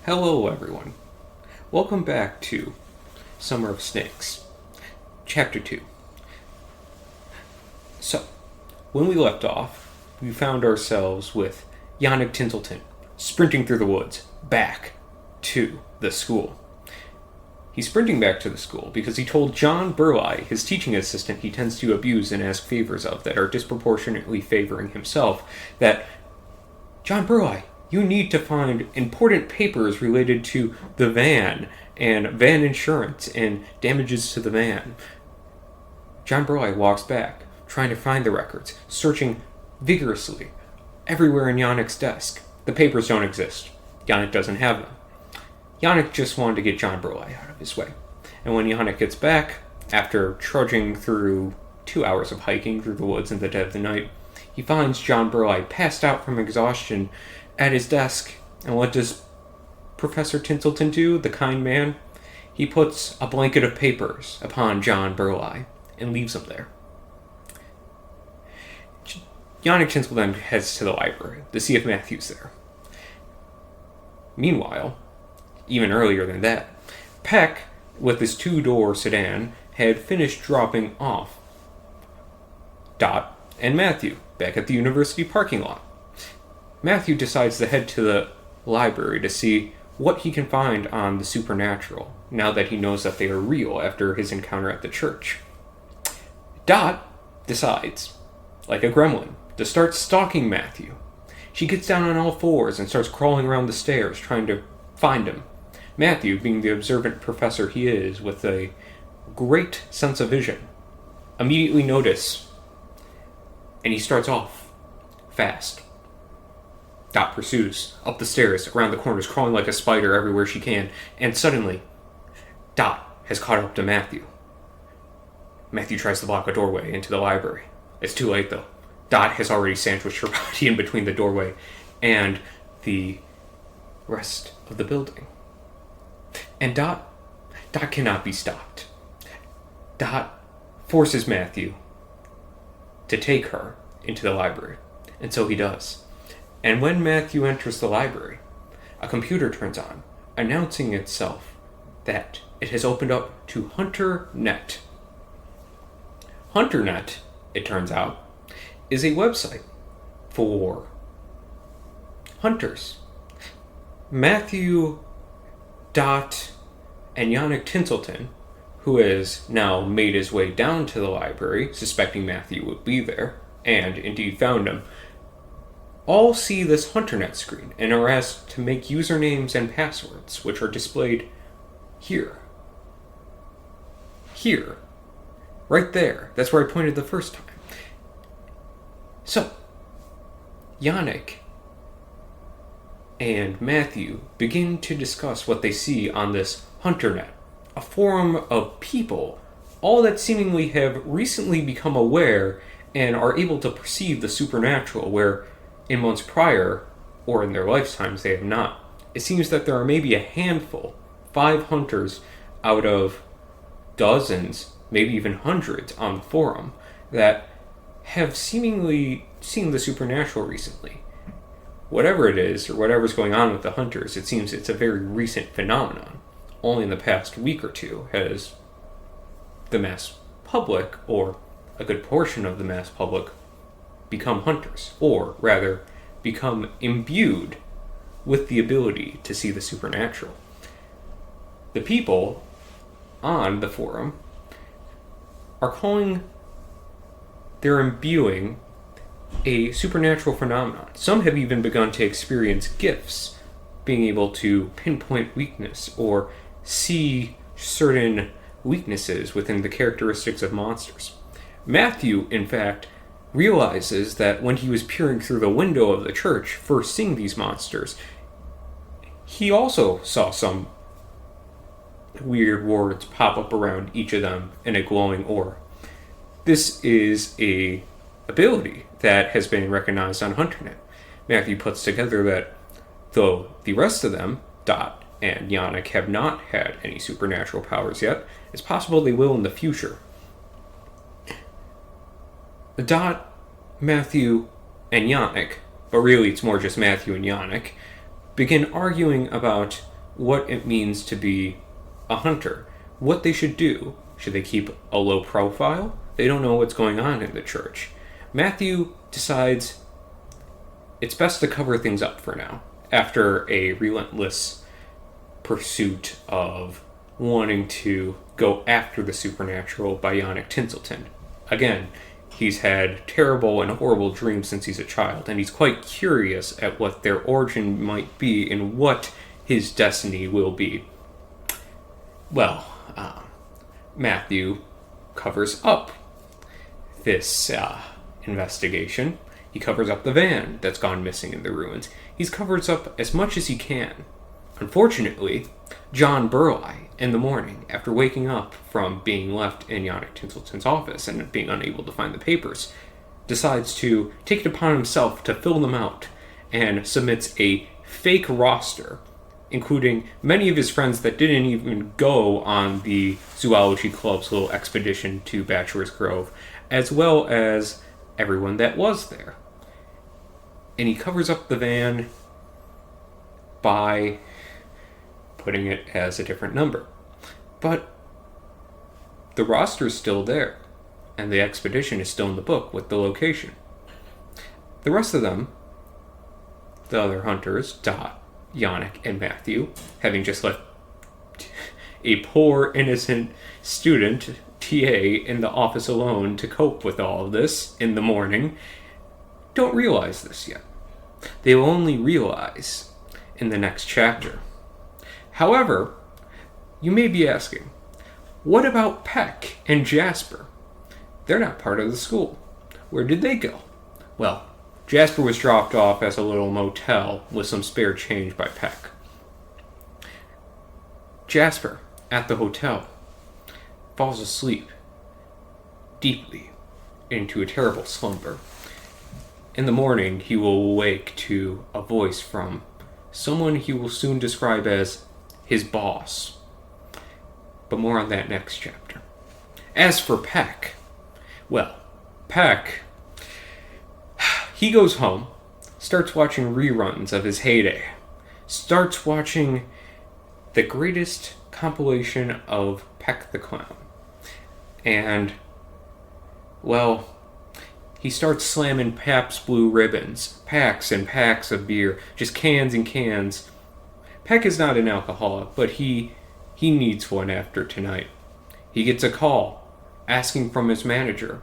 Hello, everyone. Welcome back to Summer of Snakes, Chapter 2. So, when we left off, we found ourselves with Yannick Tinselton sprinting through the woods back to the school. He's sprinting back to the school because he told John Burleigh, his teaching assistant he tends to abuse and ask favors of that are disproportionately favoring himself, that, John Burleigh, you need to find important papers related to the van and van insurance and damages to the van. John Burleigh walks back, trying to find the records, searching vigorously everywhere in Yannick's desk. The papers don't exist. Yannick doesn't have them. Yannick just wanted to get John Burleigh out of his way. And when Yannick gets back, after trudging through 2 hours of hiking through the woods in the dead of the night, he finds John Burleigh passed out from exhaustion at his desk. And what does Professor Tinselton do, the kind man? He puts a blanket of papers upon John Burleigh and leaves him there. Yannick Tinselton heads to the library to see if Matthew's there. Meanwhile, even earlier than that, Peck, with his 2-door sedan, had finished dropping off Dot and Matthew back at the university parking lot. Matthew decides to head to the library to see what he can find on the supernatural, now that he knows that they are real after his encounter at the church. Dot decides, like a gremlin, to start stalking Matthew. She gets down on all fours and starts crawling around the stairs trying to find him. Matthew, being the observant professor he is, with a great sense of vision, immediately notices, and he starts off fast. Dot pursues up the stairs, around the corners, crawling like a spider everywhere she can, and suddenly, Dot has caught up to Matthew. Matthew tries to block a doorway into the library. It's too late, though. Dot has already sandwiched her body in between the doorway and the rest of the building. And Dot cannot be stopped. Dot forces Matthew to take her into the library, and so he does. And when Matthew enters the library, a computer turns on, announcing itself that it has opened up to HunterNet. HunterNet, it turns out, is a website for hunters. Matthew, Dot, and Yannick Tinselton, who has now made his way down to the library, suspecting Matthew would be there, and indeed found him, all see this HunterNet screen and are asked to make usernames and passwords, which are displayed here. Here. Right there. That's where I pointed the first time. So, Yannick and Matthew begin to discuss what they see on this HunterNet, a forum of people, all that seemingly have recently become aware and are able to perceive the supernatural, where in months prior, or in their lifetimes, they have not. It seems that there are maybe a handful, 5 hunters out of dozens, maybe even hundreds on the forum, that have seemingly seen the supernatural recently. Whatever it is, or whatever's going on with the hunters, it seems it's a very recent phenomenon. Only in the past week or two has the mass public, or a good portion of the mass public, become hunters, or rather, become imbued with the ability to see the supernatural. The people on the forum are calling their imbuing a supernatural phenomenon. Some have even begun to experience gifts, being able to pinpoint weakness or see certain weaknesses within the characteristics of monsters. Matthew, in fact, realizes that when he was peering through the window of the church, first seeing these monsters, he also saw some weird words pop up around each of them in a glowing orb. This is a ability that has been recognized on HunterNet. Matthew puts together that though the rest of them, Dot and Yannick, have not had any supernatural powers yet, it's possible they will in the future. Dot, Matthew, and Yannick, but really it's more just Matthew and Yannick, begin arguing about what it means to be a hunter, what they should do. Should they keep a low profile? They don't know what's going on in the church. Matthew decides it's best to cover things up for now, after a relentless pursuit of wanting to go after the supernatural bionic Tinselton. Again, he's had terrible and horrible dreams since he's a child, and he's quite curious at what their origin might be and what his destiny will be. Well, Matthew covers up this investigation. He covers up the van that's gone missing in the ruins. He covers up as much as he can. Unfortunately, John Burleigh, in the morning, after waking up from being left in Yannick Tinselton's office and being unable to find the papers, decides to take it upon himself to fill them out and submits a fake roster, including many of his friends that didn't even go on the Zoology Club's little expedition to Bachelor's Grove, as well as everyone that was there. And he covers up the van by putting it as a different number. But the roster is still there, and the expedition is still in the book with the location. The rest of them, the other hunters, Dot, Yannick, and Matthew, having just left a poor, innocent student, TA, in the office alone to cope with all of this in the morning, don't realize this yet. They will only realize in the next chapter. However, you may be asking, what about Peck and Jasper? They're not part of the school. Where did they go? Well, Jasper was dropped off as a little motel with some spare change by Peck. Jasper, at the hotel, falls asleep deeply into a terrible slumber. In the morning, he will awake to a voice from someone he will soon describe as his boss. But more on that next chapter. As for Peck, well, Peck, he goes home, starts watching reruns of his heyday, starts watching the greatest compilation of Peck the Clown. And, well, he starts slamming Pabst Blue Ribbons, packs and packs of beer, just cans and cans. Peck is not an alcoholic, but he needs one after tonight. He gets a call asking from his manager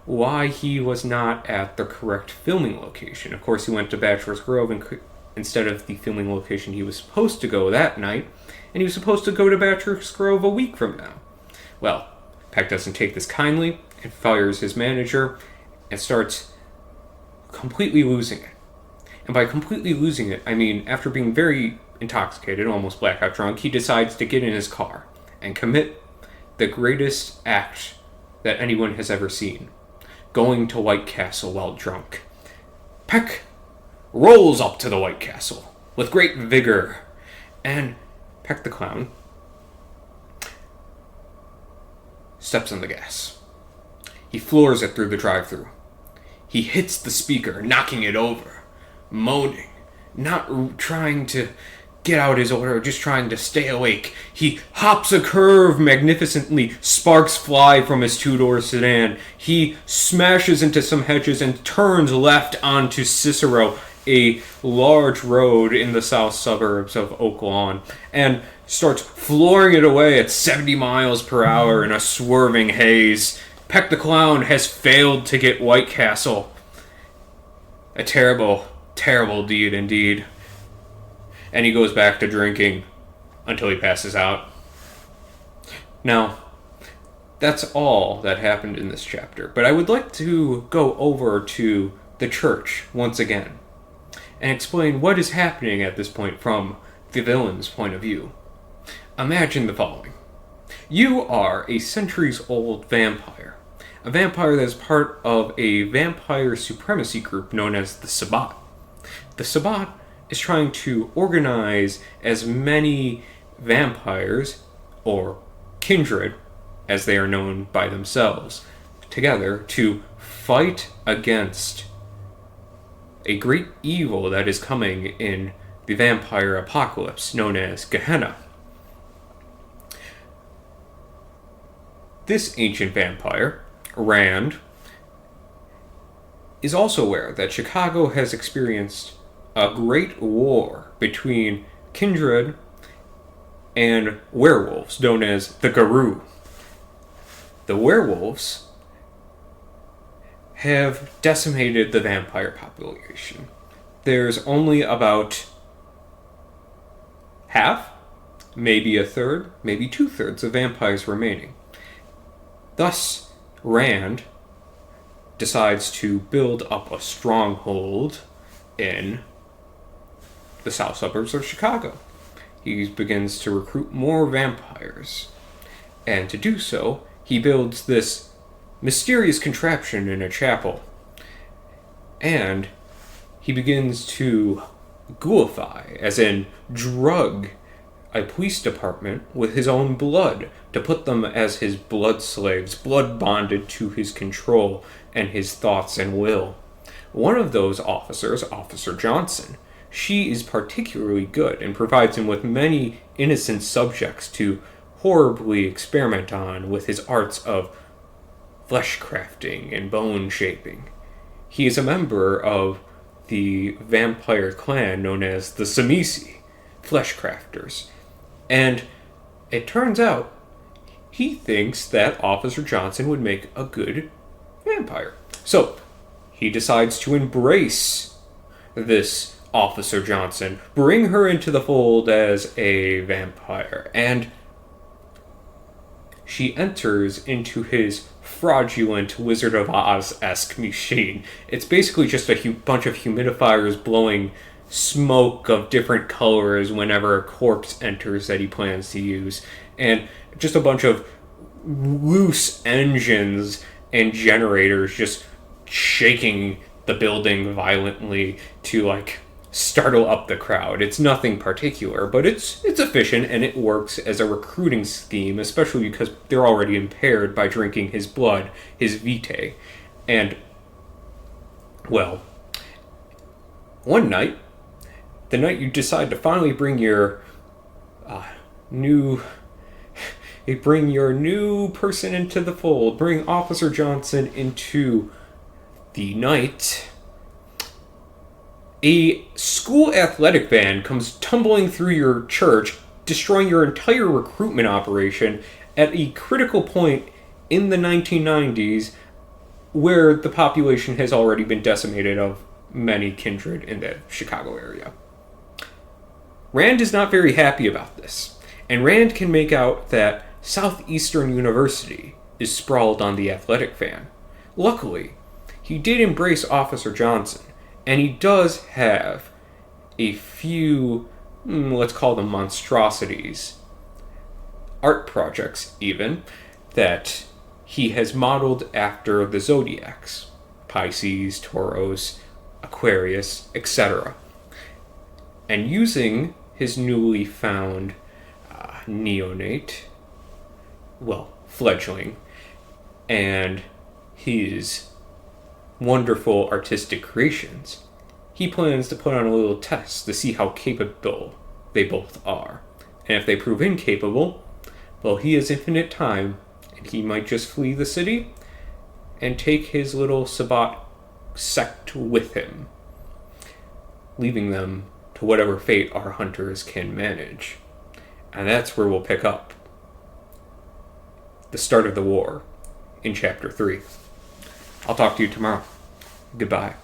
why he was not at the correct filming location. Of course, he went to Bachelor's Grove instead of the filming location he was supposed to go that night, and he was supposed to go to Bachelor's Grove a week from now. Well, Peck doesn't take this kindly and fires his manager and starts completely losing it. And by completely losing it, I mean after being very intoxicated, almost blackout drunk, he decides to get in his car and commit the greatest act that anyone has ever seen. Going to White Castle while drunk. Peck rolls up to the White Castle with great vigor, and Peck the Clown steps on the gas. He floors it through the drive-thru. He hits the speaker, knocking it over, moaning, not trying to get out his order, just trying to stay awake. He hops a curve magnificently, sparks fly from his two-door sedan. He smashes into some hedges and turns left onto Cicero, a large road in the south suburbs of Oak Lawn, and starts flooring it away at 70 miles per hour in a swerving haze. Peck the Clown has failed to get White Castle. A terrible, terrible deed indeed. And he goes back to drinking until he passes out. Now, that's all that happened in this chapter, but I would like to go over to the church once again and explain what is happening at this point from the villain's point of view. Imagine the following. You are a centuries-old vampire. A vampire that is part of a vampire supremacy group known as the Sabbat. The Sabbat is trying to organize as many vampires, or kindred, as they are known by themselves, together to fight against a great evil that is coming in the vampire apocalypse known as Gehenna. This ancient vampire, Rand, is also aware that Chicago has experienced a great war between kindred and werewolves known as the Garou. The werewolves have decimated the vampire population. There's only about half, maybe a third, maybe 2/3 of vampires remaining. Thus, Rand decides to build up a stronghold in the south suburbs of Chicago. He begins to recruit more vampires. And to do so, he builds this mysterious contraption in a chapel. And he begins to ghoulify, as in drug, a police department with his own blood to put them as his blood slaves, blood bonded to his control and his thoughts and will. One of those officers, Officer Johnson, she is particularly good and provides him with many innocent subjects to horribly experiment on with his arts of flesh crafting and bone shaping. He is a member of the vampire clan known as the Samisi, flesh crafters. And it turns out he thinks that Officer Johnson would make a good vampire. So he decides to embrace this Officer Johnson, bring her into the fold as a vampire, and she enters into his fraudulent Wizard of Oz-esque machine. It's basically just a bunch of humidifiers blowing smoke of different colors whenever a corpse enters that he plans to use, and just a bunch of loose engines and generators just shaking the building violently to startle up the crowd. It's nothing particular, but it's efficient and it works as a recruiting scheme, especially because they're already impaired by drinking his blood, his vitae. And, well, one night, the night you decide to finally bring your new person into the fold, bring Officer Johnson into the night, a school athletic band comes tumbling through your church, destroying your entire recruitment operation at a critical point in the 1990s where the population has already been decimated of many kindred in the Chicago area. Rand is not very happy about this, and Rand can make out that Southeastern University is sprawled on the athletic fan. Luckily, he did embrace Officer Johnson, and he does have a few, let's call them monstrosities, art projects even, that he has modeled after the zodiacs, Pisces, Taurus, Aquarius, etc. And using his newly found fledgling, and his wonderful artistic creations, he plans to put on a little test to see how capable they both are. And if they prove incapable, well, he has infinite time, and he might just flee the city and take his little Sabbat sect with him, leaving them to whatever fate our hunters can manage. And that's where we'll pick up the start of the war in Chapter 3. I'll talk to you tomorrow. Goodbye.